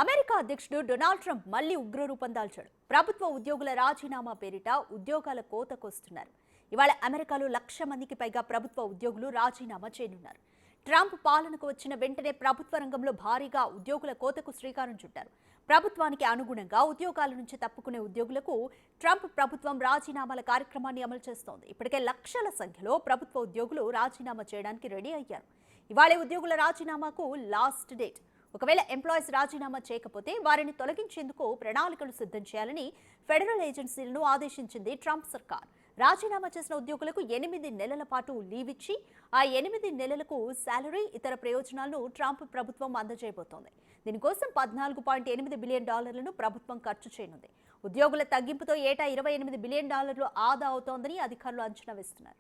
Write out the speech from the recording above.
America అధ్యక్షుడు Donald Trump మళ్లీ ఉగ్రరూపం దాల్చాడు. ప్రభుత్వ ఉద్యోగుల రాజీనామా పేరిట ఉద్యోగాల కోతకొస్తున్నారు. ఇవాళ అమెరికాలో 1,00,000 మందికి పైగా ప్రభుత్వ ఉద్యోగులు రాజీనామా చేయనున్నారు. ట్రంప్ పాలనకు వచ్చిన వెంటనే ప్రభుత్వ రంగంలో భారీగా ఉద్యోగుల కోతకు శ్రీకారం చుట్టారు. ప్రభుత్వానికి అనుగుణంగా ఉద్యోగాల నుంచి తప్పుకునే ఉద్యోగులకు ట్రంప్ ప్రభుత్వం రాజీనామాల కార్యక్రమాన్ని అమలు చేస్తోంది. ఇప్పటికే లక్షల సంఖ్యలో ప్రభుత్వ ఉద్యోగులు రాజీనామా చేయడానికి రెడీ అయ్యారు. ఇవాళ ఉద్యోగుల రాజీనామాకు లాస్ట్ డేట్. ఒకవేళ ఎంప్లాయీస్ రాజీనామా చేయకపోతే వారిని తొలగించేందుకు ప్రణాళికలు సిద్ధం చేయాలని ఫెడరల్ ఏజెన్సీలను ఆదేశించింది ట్రంప్ సర్కార్. రాజీనామా చేసిన ఉద్యోగులకు 8 నెలల పాటు లీవ్ ఇచ్చి ఆ 8 నెలలకు శాలరీ, ఇతర ప్రయోజనాలను ట్రంప్ ప్రభుత్వం అందజేయబోతోంది. దీనికోసం $14.8 బిలియన్ ప్రభుత్వం ఖర్చు చేయనుంది. ఉద్యోగుల తగ్గింపుతో ఏటా $28 బిలియన్ ఆదా అవుతోందని అధికారులు అంచనా వేస్తున్నారు.